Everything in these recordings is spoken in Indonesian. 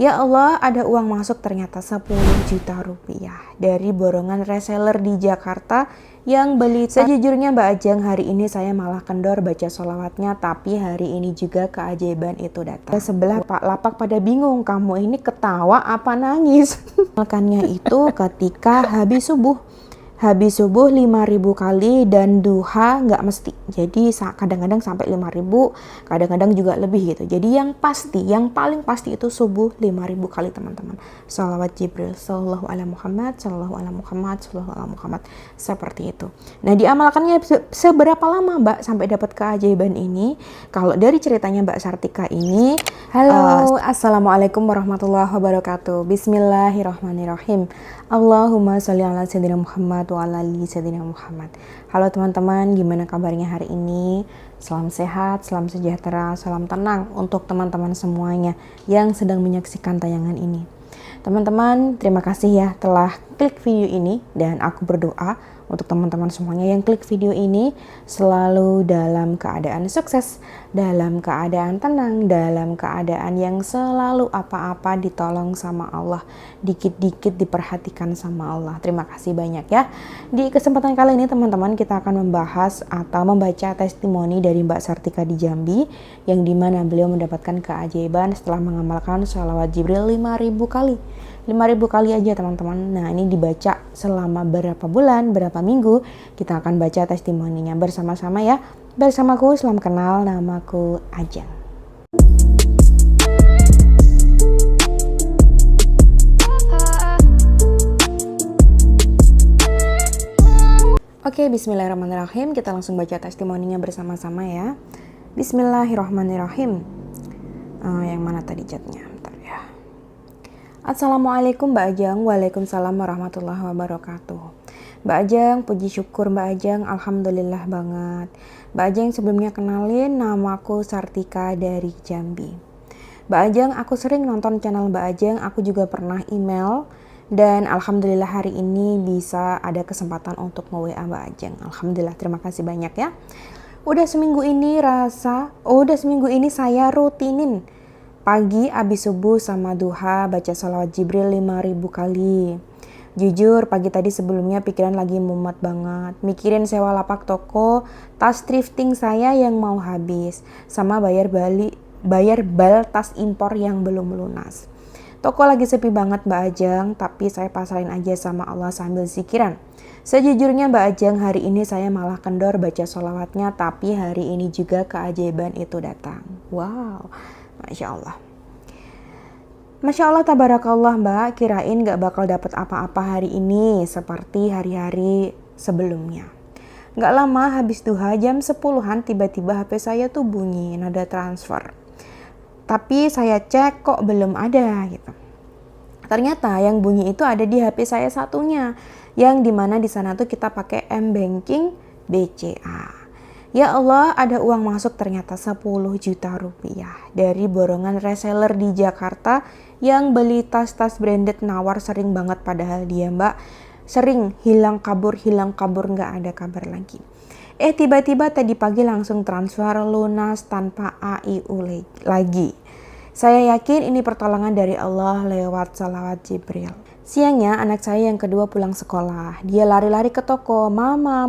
Ya Allah, ada uang masuk ternyata 10 juta rupiah dari borongan reseller di Jakarta yang beli. Sejujurnya Mbak Ajeng, hari ini saya malah kendor baca sholawatnya, tapi hari ini juga keajaiban itu datang. Sebelah Pak Lapak pada bingung, kamu ini ketawa apa nangis? Makannya itu ketika habis subuh. Habis subuh 5.000 kali dan duha nggak mesti. Jadi kadang-kadang sampai 5.000, kadang-kadang juga lebih gitu. Jadi yang pasti, yang paling pasti itu subuh 5.000 kali teman-teman. Shalawat Jibril, sallallahu ala Muhammad, sallallahu ala Muhammad, sallallahu ala Muhammad. Seperti itu. Nah, diamalkannya seberapa lama Mbak sampai dapat keajaiban ini? Kalau dari ceritanya Mbak Sartika ini, halo, assalamualaikum warahmatullahi wabarakatuh. Bismillahirrahmanirrahim. Allahumma sholli ala sayyidina Muhammad wa ala ali sayyidina Muhammad. Halo teman-teman, gimana kabarnya hari ini? Salam sehat, salam sejahtera, salam tenang untuk teman-teman semuanya yang sedang menyaksikan tayangan ini. Teman-teman, terima kasih ya telah klik video ini, dan aku berdoa untuk teman-teman semuanya yang klik video ini selalu dalam keadaan sukses, dalam keadaan tenang, dalam keadaan yang selalu apa-apa ditolong sama Allah, dikit-dikit diperhatikan sama Allah. Terima kasih banyak ya. Di kesempatan kali ini teman-teman, kita akan membahas atau membaca testimoni dari Mbak Sartika di Jambi, yang dimana beliau mendapatkan keajaiban setelah mengamalkan sholawat Jibril 5.000 kali. 5.000 kali aja teman-teman. Nah, ini dibaca selama berapa bulan, berapa minggu. Kita akan baca testimoninya bersama-sama ya. Bersamaku, salam kenal, namaku Ajeng. Oke, bismillahirrahmanirrahim. Kita langsung baca testimoninya bersama-sama ya. Bismillahirrahmanirrahim. Yang mana tadi chatnya? Assalamualaikum Mbak Ajeng. Waalaikumsalam warahmatullahi wabarakatuh. Mbak Ajeng, puji syukur Mbak Ajeng, alhamdulillah banget. Mbak Ajeng, sebelumnya kenalin, namaku Sartika dari Jambi. Mbak Ajeng, aku sering nonton channel Mbak Ajeng, aku juga pernah email, dan alhamdulillah hari ini bisa ada kesempatan untuk nge-WA Mbak Ajeng. Alhamdulillah, terima kasih banyak ya. Udah seminggu ini saya rutinin pagi abis subuh sama duha baca sholawat Jibril 5.000 kali. Jujur pagi tadi sebelumnya pikiran lagi mumet banget, mikirin sewa lapak toko, tas thrifting saya yang mau habis, sama bayar bal tas impor yang belum lunas. Toko lagi sepi banget Mbak Ajeng, tapi saya pasrahin aja sama Allah sambil zikiran. Sejujurnya Mbak Ajeng, hari ini saya malah kendor baca sholawatnya, tapi hari ini juga keajaiban itu datang. Wow, Masya Allah. Masya Allah, tabarakallah Mbak, kirain gak bakal dapat apa-apa hari ini seperti hari-hari sebelumnya. Gak lama habis duha jam 10-an tiba-tiba HP saya tuh bunyi nada transfer. Tapi saya cek kok belum ada gitu. Ternyata yang bunyi itu ada di HP saya satunya, yang dimana di sana tuh kita pakai M-Banking BCA. Ya Allah, ada uang masuk ternyata 10 juta rupiah dari borongan reseller di Jakarta yang beli tas-tas branded nawar sering banget, padahal dia Mbak sering hilang kabur nggak ada kabar lagi. Tiba-tiba tadi pagi langsung transfer lunas tanpa AIU lagi. Saya yakin ini pertolongan dari Allah lewat sholawat Jibril. Siangnya anak saya yang kedua pulang sekolah. Dia lari-lari ke toko, mama,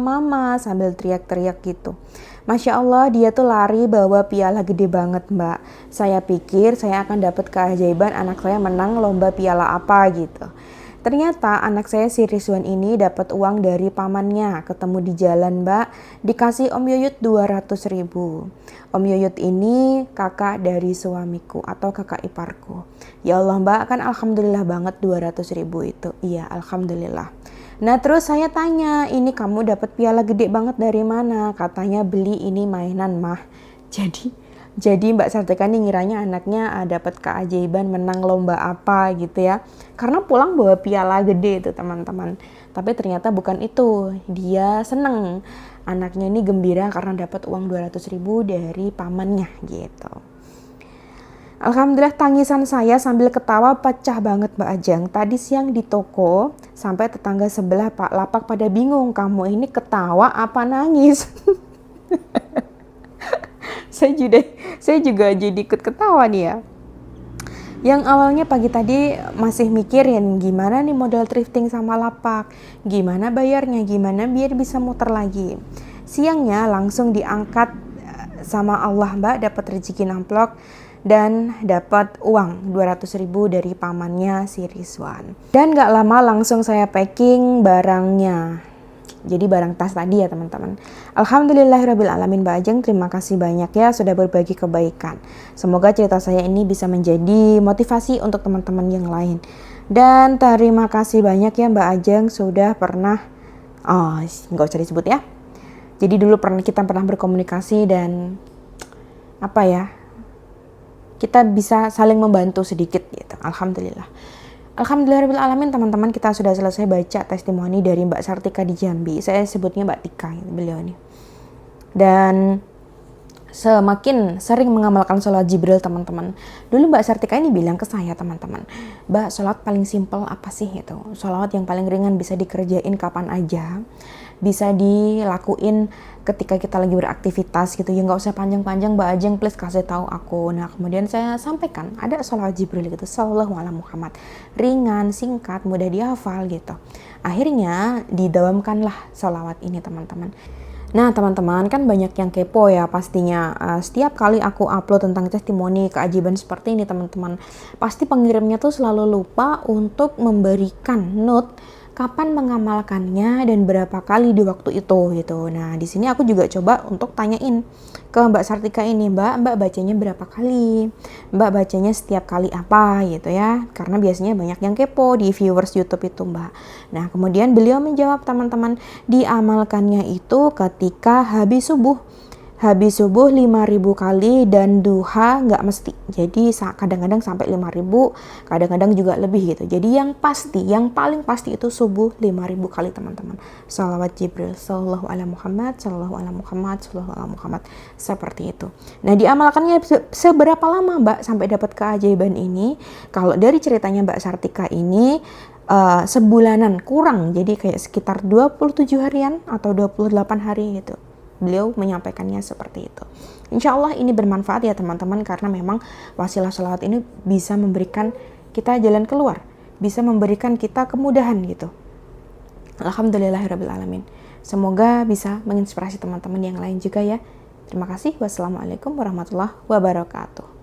sambil teriak-teriak gitu. Masya Allah, dia tuh lari bawa piala gede banget Mbak. Saya pikir saya akan dapat keajaiban anak saya menang lomba piala apa gitu. Ternyata anak saya si Rizwan ini dapat uang dari pamannya, ketemu di jalan Mbak, dikasih Om Yuyut 200.000. Om Yuyut ini kakak dari suamiku atau kakak iparku. Ya Allah Mbak, kan alhamdulillah banget 200.000 itu. Iya, alhamdulillah. Nah terus saya tanya, ini kamu dapat piala gede banget dari mana? Katanya beli ini mainan mah. Jadi Mbak Sartika nih ngiranya anaknya dapat keajaiban menang lomba apa gitu ya. Karena pulang bawa piala gede itu teman-teman. Tapi ternyata bukan itu. Dia seneng. Anaknya ini gembira karena dapat uang 200.000 dari pamannya gitu. Alhamdulillah, tangisan saya sambil ketawa pecah banget Mbak Ajeng. Tadi siang di toko sampai tetangga sebelah Pak Lapak pada bingung, kamu ini ketawa apa nangis? Saya juga jadi ikut ketawa nih ya. Yang awalnya pagi tadi masih mikirin gimana nih modal thrifting sama lapak, gimana bayarnya, gimana biar bisa muter lagi. Siangnya langsung diangkat sama Allah Mbak, dapat rezeki namplok dan dapat uang 200.000 dari pamannya si Rizwan. Dan gak lama langsung saya packing barangnya. Jadi barang tas tadi ya teman-teman. Alhamdulillahirrabbilalamin Mbak Ajeng, terima kasih banyak ya sudah berbagi kebaikan. Semoga cerita saya ini bisa menjadi motivasi untuk teman-teman yang lain. Dan terima kasih banyak ya Mbak Ajeng sudah pernah, nggak usah disebut ya. Jadi dulu kita pernah berkomunikasi dan kita bisa saling membantu sedikit gitu. Alhamdulillahirrahmanirrahim teman-teman, kita sudah selesai baca testimoni dari Mbak Sartika di Jambi. Saya sebutnya Mbak Tika, beliau ini. Dan semakin sering mengamalkan sholat Jibril teman-teman. Dulu Mbak Sartika ini bilang ke saya teman-teman, Mbak, sholat paling simpel apa sih itu? Sholat yang paling ringan bisa dikerjain kapan aja. Bisa dilakuin ketika kita lagi beraktivitas gitu ya, nggak usah panjang-panjang Mbak Ajeng, please kasih tahu aku. Nah kemudian saya sampaikan ada sholawat Jibril gitu, sallallahu ala Muhammad, ringan, singkat, mudah dihafal gitu. Akhirnya didawamkanlah sholawat ini teman-teman. Nah teman-teman, kan banyak yang kepo ya pastinya. Setiap kali aku upload tentang testimoni keajaiban seperti ini teman-teman, pasti pengirimnya tuh selalu lupa untuk memberikan note kapan mengamalkannya dan berapa kali di waktu itu gitu. Nah di sini aku juga coba untuk tanyain ke Mbak Sartika ini, Mbak bacanya berapa kali? Mbak bacanya setiap kali apa gitu ya? Karena biasanya banyak yang kepo di viewers YouTube itu Mbak. Nah kemudian beliau menjawab teman-teman, diamalkannya itu ketika habis subuh. Habis subuh 5.000 kali dan duha nggak mesti. Jadi kadang-kadang sampai 5.000, kadang-kadang juga lebih gitu. Jadi yang pasti, yang paling pasti itu subuh 5.000 kali teman-teman. Shalawat Jibril, sallallahu ala Muhammad, sallallahu ala Muhammad, sallallahu ala Muhammad. Seperti itu. Nah diamalkannya seberapa lama Mbak sampai dapat keajaiban ini? Kalau dari ceritanya Mbak Sartika ini, sebulanan kurang. Jadi kayak sekitar 27 harian atau 28 hari gitu. Beliau menyampaikannya seperti itu. Insya Allah ini bermanfaat ya teman-teman, karena memang wasilah sholawat ini bisa memberikan kita jalan keluar, bisa memberikan kita kemudahan gitu. Alhamdulillahirrabbilalamin. Semoga bisa menginspirasi teman-teman yang lain juga ya. Terima kasih. Wassalamualaikum warahmatullahi wabarakatuh.